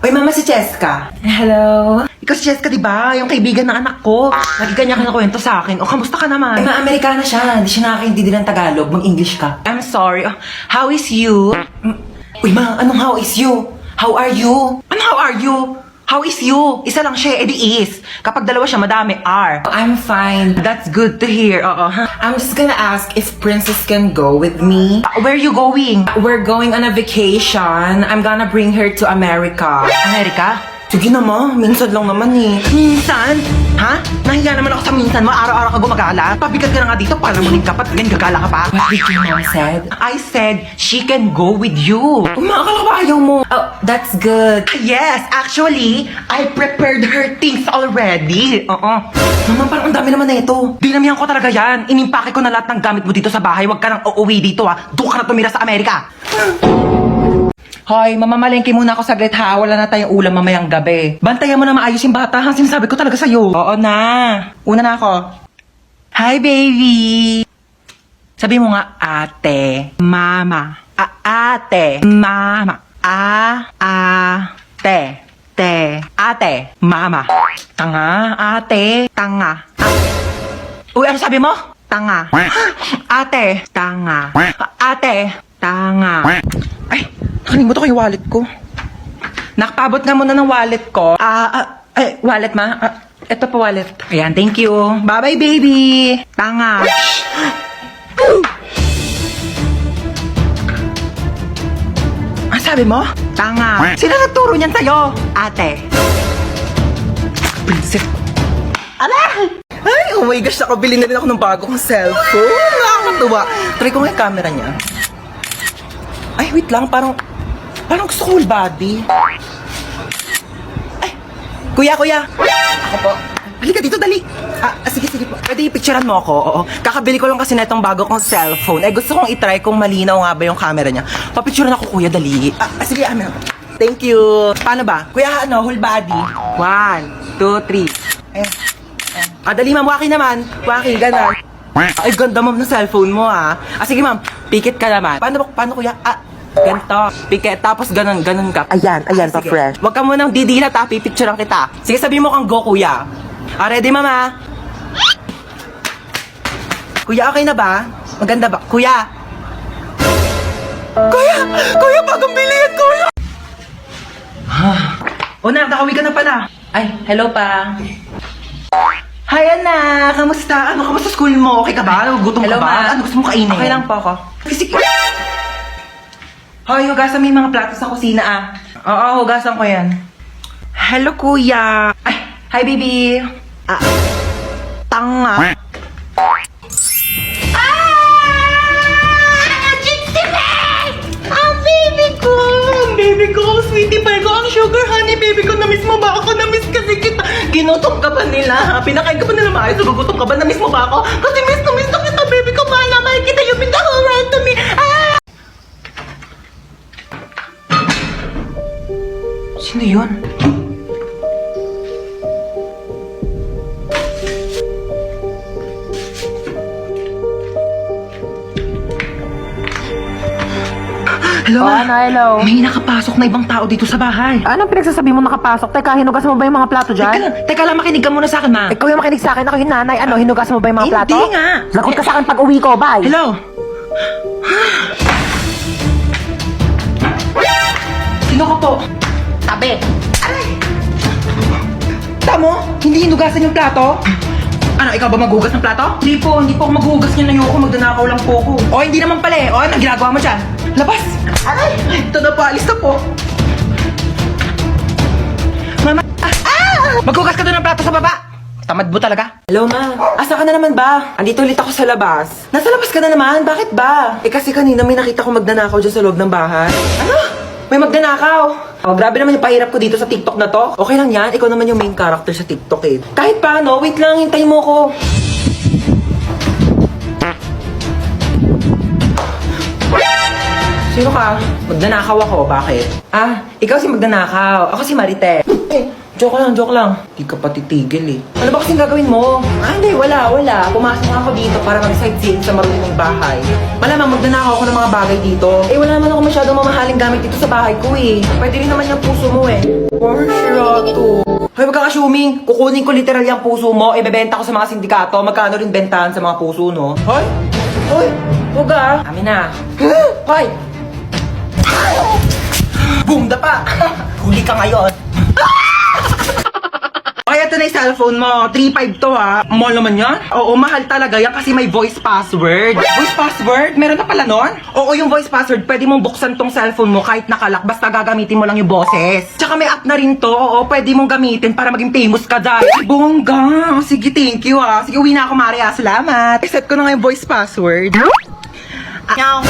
Uy, mama, si Cheska. Hello? Ikaw si Cheska, di ba? Yung kaibigan ng anak ko. Lagi kanya ka nakwento sa akin. O, kamusta ka naman? Ay, ma-Amerikana siya. Hindi siya nakakaintindi ng Tagalog. Mag-English ka. I'm sorry. How is you? Uy, ma, anong how is you? How are you? Ano how are you? How is you? Isa lang siya, edi is. Kapag dalawa siya, madami are. I'm fine. That's good to hear. Oo. I'm just gonna ask if Princess can go with me. Where are you going? We're going on a vacation. I'm gonna bring her to America. America? Sige naman, minsan lang naman eh. Minsan? Ha? Nahiya naman ako sa minsan mo, araw-araw ka gumagala. Pabigat ka na nga dito, para muling ka pa, ganyan gagala ka pa. What did your mom said? I said, she can go with you. Umakala ka ba ayaw mo? Oh, that's good. Yes, actually, I prepared her things already. Naman, parang ang dami naman na ito. Dinamihan ko talaga yan. Inimpake ko na lahat ng gamit mo dito sa bahay. Huwag ka nang uuwi dito ha. Doon ka na tumira sa Amerika. Hoy, mamamalengke muna ako saglit ha. Wala na tayong ulam mamayang gabi. Bantayan mo na maayos yung bata ha. Sinasabi ko talaga sa'yo. Oo na. Una na ako. Hi, baby. Sabi mo nga, ate, mama. Ate, mama. Ate, ate, mama. Tanga, ate, tanga. Uy, ano sabi mo? Tanga. Ate, tanga. Ate, tanga. Ay, nakalimutan ko yung wallet ko. Nakapabot nga muna ng wallet ko. Wallet ma? Ito pa wallet. Ayan, thank you. Bye-bye, baby. Tanga. Ang sabi mo? Tanga. Sino nagturo niyan sa'yo? Ate. Princess. Ala! Ay, oh my gosh, nakabili na rin ako ng bago kong cellphone. Nakakatuwa. Try ko nga yung camera niya. Ay, wait lang. Parang gusto ko whole body. Ay, kuya. Ako po. Halika dito, dali. Sige po. Pwede i-picturean mo ako. Oo. Kakabili ko lang kasi na itong bago kong cellphone. Ay, gusto kong itry kung malinaw nga ba yung camera niya. Papicturean ako, kuya, dali. Sige, amin ako. Thank you. Paano ba? Kuya, whole body. 1, 2, 3. Dali, ma'am. Waki naman. Waki, ganun. Ay, ganda, ma'am, ng cellphone mo, ha. Sige, ma'am. Pikit ka naman. Paano, kuya? Ganito. Pikit. Tapos ganun ka. Ayan, pa fresh. Huwag ka munang didilat, ha. Pipicturean kita. Sige, sabi mo kang go, kuya. Ready, mama? Kuya, okay na ba? Maganda ba? Kuya! Kuya, bagong bili yan, kuya! Nakauwi ka na pala. Ay, hello pa. Hi, anak! Kamusta? Kamusta school mo? Okay ka ba? Gutom ka ba? Ano gusto mo kainin? Okay lang po ako. Sige. Hoy, hugasan mo yung mga plato sa kusina, Oo, hugasan ko yan. Hello, kuya. Ay, hi, baby. Tanga. Baby ko, sweetie pie ko, ang sugar honey, baby ko, na-miss mo ba ako? Na-miss kasi kita. Ginutom ka ba nila? Pinakain ka ba nila maayos? Gugutom ka ba? Na-miss mo ba ako? Kasi miss na kita, baby ko. Mahal na mahal kita. You've been the whole world to me. Sino yun? Hello, hello. May nakapasok na ibang tao dito sa bahay. Anong pinagsasabi mo nakapasok? Teka, hinugas mo ba yung mga plato dyan? Teka lang, makinig ka muna sa akin, ma. Ikaw yung makinig sa akin, ako yung nanay. Hinugas mo ba yung mga plato? Hindi nga. Lagot ka sa akin pag uwi ko, bye. Hello? Sino ka po? Tabi. Aray! Tamo, hindi hinugasan yung plato? Ikaw ba maghugas ng plato? Hindi po ako maghugas niyan. Ayoko, magdanakaw lang po ako. Hindi naman pala eh. Anong ginagawa mo dyan? Labas! Aray! Ito na po, alis na po. Mama! Maghugas ka doon ng plato sa baba! Tamad mo talaga. Hello, ma. Asa ka na naman ba? Andito ulit ako sa labas. Nasa labas ka na naman? Bakit ba? Kasi kanina may nakita ko magdanakaw dyan sa loob ng bahay. Ano? May magdanakaw. Grabe naman yung pahirap ko dito sa TikTok na to. Okay lang yan. Ikaw naman yung main character sa TikTok eh. Kahit paano, wait lang. Hintayin mo ko. Sino ka? Magdanakaw ako. Bakit? Ikaw si magdanakaw. Ako si Marite. Joke lang. Di ka pa titigil eh. Ano ba kasing gagawin mo? Hindi, wala. Pumasok ako dito para mag-sightseeing sa marunong bahay. Malamang magnanakaw ako ng mga bagay dito. Wala naman ako masyadong mamahaling gamit dito sa bahay ko eh. Pwede rin naman yung puso mo eh. Porsyado. Hoy, wag kang assuming. Kukunin ko literal yung puso mo, ibebenta ko sa mga sindikato. Magkano rin bentahan sa mga puso, no? Hoy! Huwag ah. Amin na. Hoy! Boom, dapa! Huli ka ngayon. Kaya ito na yung cellphone mo. 3.5 to ha. Mahal naman yan? Oo, mahal talaga yan kasi may voice password. Voice password? Meron na pala nun? Oo, yung voice password, pwede mong buksan tong cellphone mo kahit nakalak. Basta gagamitin mo lang yung boses. Tsaka may app na rin to. Oo, pwede mong gamitin para maging famous ka dahil. Ay, bongga. Sige, thank you ha. Sige, uwi na ako, Maria. Salamat. Iset ko na nga yung voice password. Meow.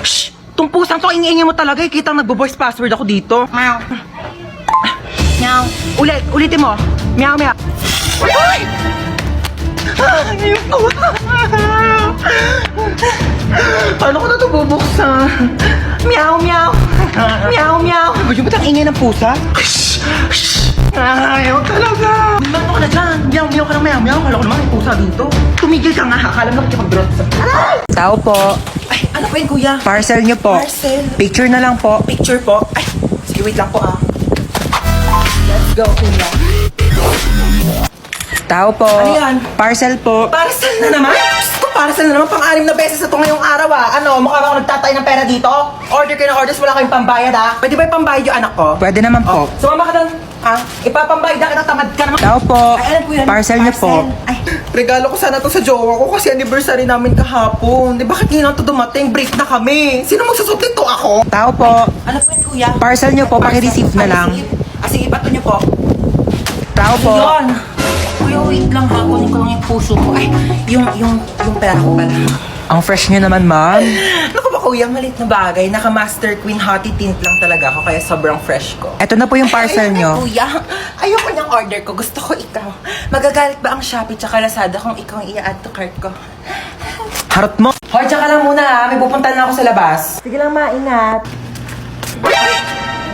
Shh! Tong pusang to, ingi-ingi mo talaga. Kitang nagbo-voice password ako dito. Meow. Meow. Ulitin mo. Meow. Ay! Ayun. Paano ko na ito bubuksan? Meow. Gusto mo tang ingay ng pusa? Ayaw talaga. Meow ka na dyan. Meow ka ng meow. Kala ko naman may pusa dito. Tumigil ka nga. Akala mo nakikipag-drop sa... Tao po. Ay, ano po yun, kuya? Parcel nyo po. Parcel. Picture na lang po. Picture po. Ay, sige, wait lang po ah. Let's go, kuya. Tao po. Ano yan? Parcel po. Parcel na naman? Diyos ko, parcel na naman. Pang-anim na beses na ito ngayong araw ah. Ano, mukha ba ako nagtatay ng pera dito? Order kayo ng orders, wala kayong pambayad ah. Pwede ba yung pambayad yung anak ko? Pwede naman po. Sumama ka doon. Ipapambayad na kita, tamad ka naman. Tao po. Ay, alam ko yan. Parcel nyo po. Ay, regalo ko sana to sa jowa ko kasi anniversary namin kahapon. Di bakit ngayon to dumating? Break na kami. Sino magsusot nito ako? Tao po. Ano po yun, kuya? Parcel nyo po. Paki-receive na lang. Sige, ipato nyo po. Tao po. Yun. Kuya, wait lang ha. Kunin ko lang yung puso ko. Ay, yung pera ko pala. Ang fresh nyo naman, ma'am. Naku ba kuya, malit na bagay. Naka-Master Queen Hottie Tint lang talaga ako kaya sobrang fresh ko. Ito na po yung parcel nyo. Kuya, ayoko niyang order ko. Gusto ko ikaw. Magagalit ba ang Shopee tsaka Lazada kung ikaw ang i-add to cart ko? Harot mo. Hoy, tsaka lang muna ha. May pupuntahan na ako sa labas. Sige lang, maingat.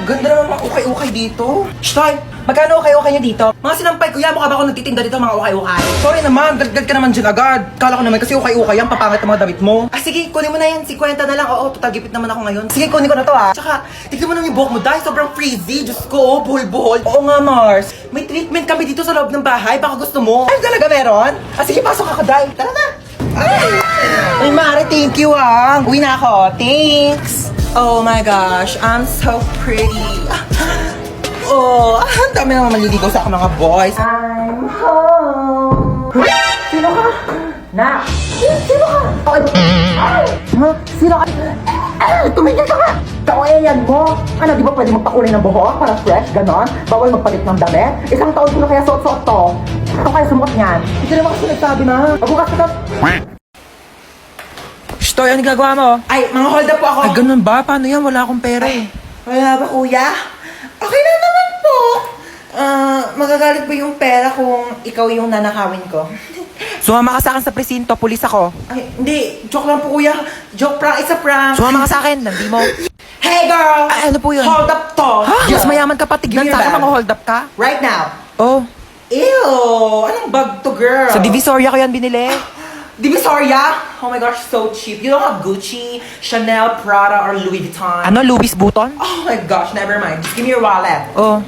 Ganda naman mga ukay-ukay dito. Shtoy, magkano ukay-ukay niyo dito? Mga sinampay, kuya, mukha ba ako nagtitinda dito mga ukay-ukay? Sorry naman, gad ka naman dyan agad. Kala ko naman kasi ukay-ukay yan, papangit ang mga damit mo. Sige, kunin mo na yan, 50 na lang. Oo, total gipit naman ako ngayon. Sige, kunin ko na to ha. Tsaka, tignan mo naman yung buhok mo dahil sobrang frizzy. Diyos ko, buhol-buhol. Oo nga, Mars. May treatment kami dito sa loob ng bahay. Baka gusto mo. Ay, talaga meron? Sige, pasok ako, Day. Tara na. Ay, Mari, thank you ha. Uwi na ako. Thanks. Oh my gosh, I'm so pretty. Oh, ang dami naman maliligaw sa akin mga boys. I'm home. Sino ka? Na. Sino ka? Sino ka? Tumigil ka nga! Kawayan mo! Ano, di ba pwede magpakulay ng buhok para fresh, ganon? Bawal magpalit ng damit? Isang taon ko na kaya suot-suot to. Ito kaya sumot niyan. Hindi naman kasi nagsabi na. Magbukas ka to. Shtoy, ano ginagawa mo? Ay, mga hold up po ako. Ay, ganun ba? Paano yan? Wala akong pera eh. Wala ba, kuya? Okay na naman po. Magagalit ba yung pera kung ikaw yung nanakawin ko? Sumama ka sa akin sa presinto. Pulis ako. Ay, hindi. Joke lang po, kuya. Joke prank. It's a prank. Sumama ka sa akin. Nandi mo. Hey, girl! Ay, ano po yun? Hold up to. Ha? Mas mayaman ka pa. Tignan Give me sa your akin bag. mga hold up ka. Right now. Oh. Ew! Anong bag to, girl? Sa Divisoria ko yan binili. Divisoria? Oh my gosh, so cheap. You don't have Gucci, Chanel, Prada, or Louis Vuitton. Ano? Louis Vuitton? Oh my gosh, never mind. Just give me your wallet. Oh.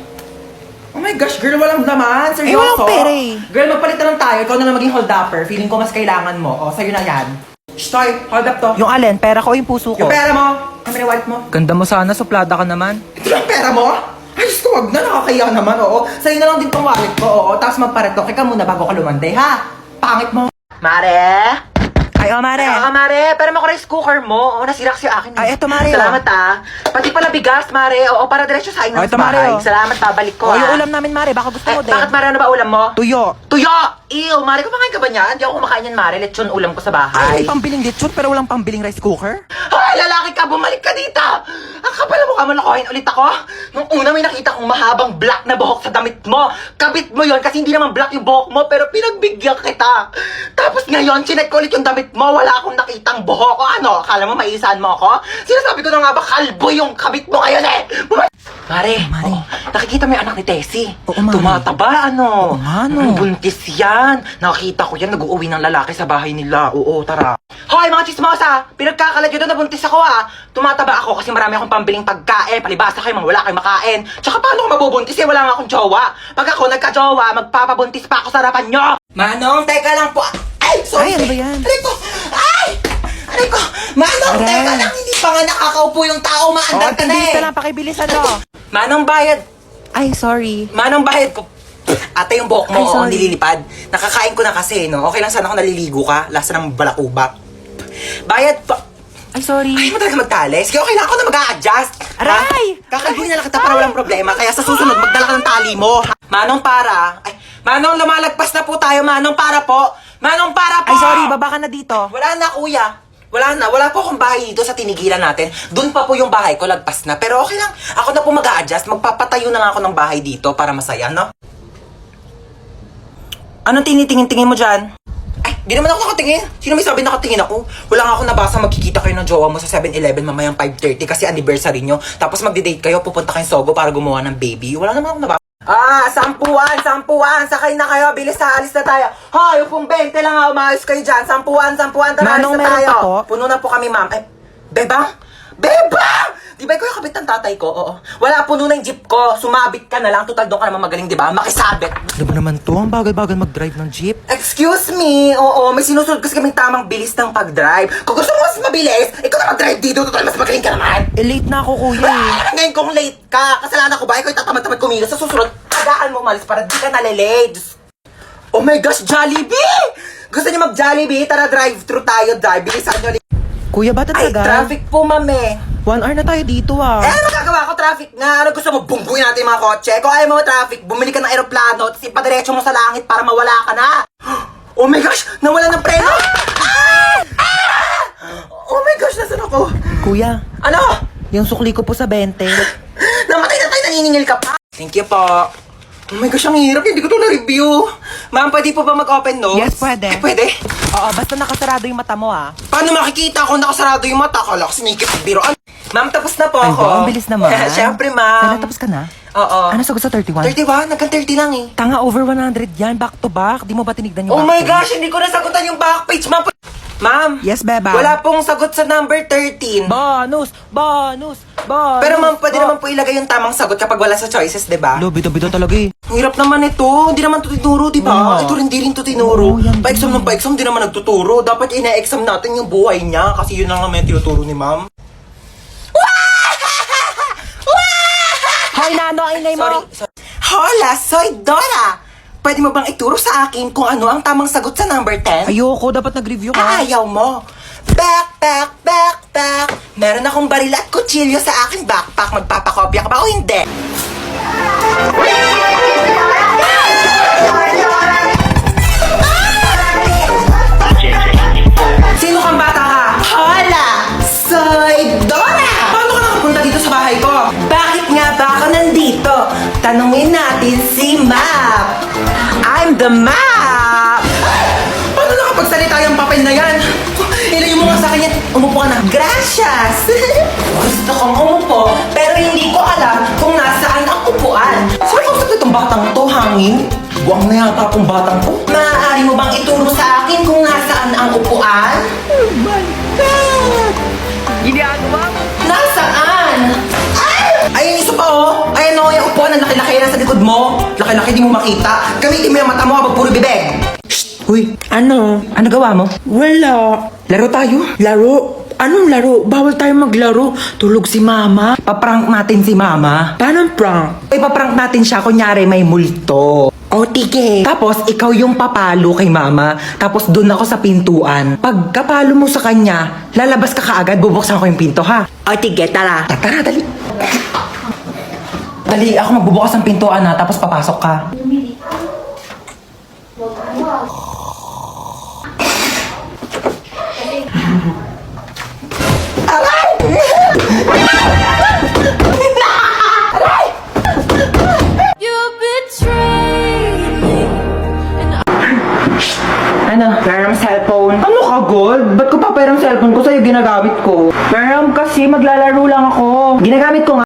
Oh my gosh, girl, walang laman. Seryoso? Eh, walang pera eh. Girl, magpalit na lang tayo. Ikaw na lang maging hold-upper. Feeling ko mas kailangan mo. O, sa'yo na yan. Shtoy, hold up to. Yung alin? Pera ko o yung puso ko? Yung pera mo. Kami na wallet mo. Ganda mo sana. Suplada ka naman. Ito lang pera mo? Ay, gusto, wag na. Nakakaya naman, oo. Sa'yo na lang din tong wallet ko, oo. Tapos magpareto. Ka muna bago ka lumande, ha? Pangit mo. Mare? Ay, oh, Mare. Mare, pero mo ko rice cooker mo. Oo, nasira kasi akin. Ay, eto, Mare, Salamat, Pati pala bigas, Mare. Oo, para diretso sa inyo Oh, sa ito, Mare, bahay. oh. Salamat, babalik ko, Oh, yung ulam namin, Mare. Baka gusto mo din. Bakit, Mare, ano ba ulam mo? Tuyo. Tuyo! Ew, Mare, kumakain ka ba niyan? Hindi ako kumakain yan, Mare. Lechon ulam ko sa Ay, bahay. may pambiling lechon pero walang pambiling rice cooker. Ay, lalaki ka! Bumalik ka dito! Ang kapal mo ka malokohin ulit ako? Nung una may nakita kong mahabang black na buhok sa damit mo. Kabit mo yon kasi hindi naman black yung buhok mo, pero pinagbigyan kita. Tapos ngayon, chinek ko ulit yung damit mo, wala akong nakitang buhok. O ano, akala mo maisahan mo ako? Sinasabi ko na nga ba, kalbo yung kabit mo ngayon eh! Mare, nakikita mo yung anak ni Tessie? Oo, Mare. Tumataba, ano? Oo nga, no. Buntis yan. Nakita ko yan, nag-uuwi ng lalaki sa bahay nila. Oo, tara. Hoy, mga chismosa! Pinagkakalat yun na nabuntis ako ah. Tumataba ako kasi marami akong pambiling pagkain. Palibasa kayo, mga wala kayong makain. Tsaka paano ko mabubuntis eh? Wala nga akong jowa. Pag ako nagka-jowa, magpapabuntis pa ako sa harapan nyo. Manong, teka lang po. Ay, sorry. Ay, ano ba yan? Aray ko! Ay! Aray ko! Manong, Aray. teka lang. Hindi pa nga nakakaupo yung tao. Maandar ka na bilis eh. na lang, pakibilisan mo. Manong bayad. Ay, sorry. Manong bayad ko. Ate, yung buhok mo, Ay, sorry. nililipad. Nakakain ko na kasi, no? Okay lang sana kung naliligo ka. Lasa ng balakubak. Bayad pa. Ay, sorry. Ay, mo talaga magtales. Kaya okay lang ako na mag-a-adjust. Aray! Kakalbuhin na lang kita para walang problema. Kaya sa susunod, magdala ka ng tali mo. Manong para. Ay, Manong, lumalagpas na po tayo. Manong para po. Manong para po. Ay, sorry, baba ka na dito. Wala na, kuya. Wala po akong bahay dito sa tinigilan natin. Doon pa po yung bahay ko, lagpas na. Pero okay lang, ako na po mag-a-adjust. Magpapatayo na nga ako ng bahay dito para masaya, no? Anong tinitingin-tingin mo dyan? Ay, di naman ako nakatingin. Sino may sabi nakatingin ako? Wala nga akong nabasa magkikita kayo ng jowa mo sa 7-Eleven mamayang 5:30 kasi anniversary nyo. Tapos magdi-date kayo, pupunta kayong Sogo para gumawa ng baby. Wala naman akong nabasa. Sampuan! Sakay na kayo. Bilis na, alis na tayo. Hoy, upong 20 lang ha. Umayos kayo dyan. Sampuan. Tara, Manong, alis na meron tayo. pa po? Puno na po kami, ma'am. Ay, Bebang! Di ba ikaw yung kabit ng tatay ko? Oo. Wala, puno na yung jeep ko. Sumabit ka na lang. Total doon ka naman magaling, di ba? Makisabit. Ano ba naman to? Ang bagal-bagal mag-drive ng jeep. Excuse me. Oo, may sinusunod kasi kaming tamang bilis ng pag-drive. Kung gusto mo mas mabilis, ikaw na mag-drive dito. Total, mas magaling ka naman. Eh, late na ako, kuya eh. Ngayon kung late ka, kasalanan ko ba? Ikaw itatamad-tamad kumilos. Sa susunod, tagaan mo umalis para di ka nalilate. Oh my gosh, Jollibee! Gusto niyo mag-Jollibee? Tara, drive-thru tayo, drive. Bilisan niyo. Kuya, ba't ang Ay, tagal? traffic po, mame. 1 hour na tayo dito ah. Eh, ano gagawa ko? Traffic nga. Ano gusto mo? Bungguin natin yung mga kotse. Kung ayaw mo traffic, bumili ka ng aeroplano at ipadiretso mo sa langit para mawala ka na. Oh my gosh! Nawala ng preno! Oh my gosh! Nasaan ako? Kuya, Ano? yung sukli ko po sa 20. Namatay na tayo, naniningil ka pa. Thank you po. Oh my gosh, ang hirap. Hindi ko to na-review. Ma'am, pwede po ba mag-open notes? Yes, pwede. Eh, pwede? Oo, basta nakasarado yung mata mo ah. Paano makikita kung nakasarado yung mata? Kala ko sinikip ang biroan. Ma'am, tapos na po Ay, ako. ba, ang bilis naman. Siyempre, ma'am. Sana tapos ka na? Oo. Ano sagot sa 31? 31? Nagkan 30 lang eh. Tanga, over 100 yan. Back to back. Di mo ba tinignan yung Oh back my page? gosh, hindi ko nasagutan yung back page, ma'am. Ma'am. Yes, beba. Wala pong sagot sa number 13. Bonus! Pero ma'am, pwede naman po ilagay yung tamang sagot kapag wala sa choices, di ba? Bida talaga eh. Ang hirap naman ito. Hindi naman ito tinuro, di ba? Oo. Ito rin, di rin ito tinuro. Oo, yan Pa-exam din. ng pa-exam, di naman nagtuturo. Dapat ina-exam natin yung buhay niya kasi yun lang naman yung tinuturo ni ma'am. Hoy, Nano, ang ingay mo! Sorry. Hola, soy Dora! Pwede mo bang ituro sa akin kung ano ang tamang sagot sa number 10? Ayoko, dapat nag-review ka. Ayaw mo. Backpack. Meron akong baril at kutsilyo sa aking backpack. Magpapakopya ka ba o hindi? Sino kang bata ka? Hola! Soy Dora! Paano ka nakapunta dito sa bahay ko? Bakit nga ba ako nandito? Tanungin natin si Map. I'm the Map! Paano nakapagsalita yung papel na yan? Ilayo mo nga sa akin yan. Umupo ka na. Gracias! Gusto kong umupo, pero hindi ko alam kung nasaan ang upuan. Saan ko sa itong batang to, hangin? Buwang na yata akong batang to. Maaari mo bang ituro sa akin kung nasaan ang upuan? Oh my God! Ginagawa mo? Nasaan? Ay, isa pa oh! Ayan o, yung upuan, ang laki-laki na sa likod mo. Laki-laki, di mo makita. Gamitin mo yung mata mo habang puro bibig. Uy, ano? Ano gawa mo? Wala. Laro tayo? Laro? Anong laro? Bawal tayo maglaro. Tulog si mama. Paprank natin si mama. Paano prank? Ipaprank natin siya, kunyari may multo. O, tige. Tapos, ikaw yung papalo kay mama. Tapos, dun ako sa pintuan. Pag kapalo mo sa kanya, lalabas ka kaagad, bubuksan ko yung pinto, ha? O, tige, tara. Tara, dali. Dali, ako magbubukas ng pintuan, ha? Tapos papasok ka. Aray! Gold? Ba't ko papayarang cellphone ko sa'yo ginagamit ko? Pero kasi maglalaro lang ako. Ginagamit ko nga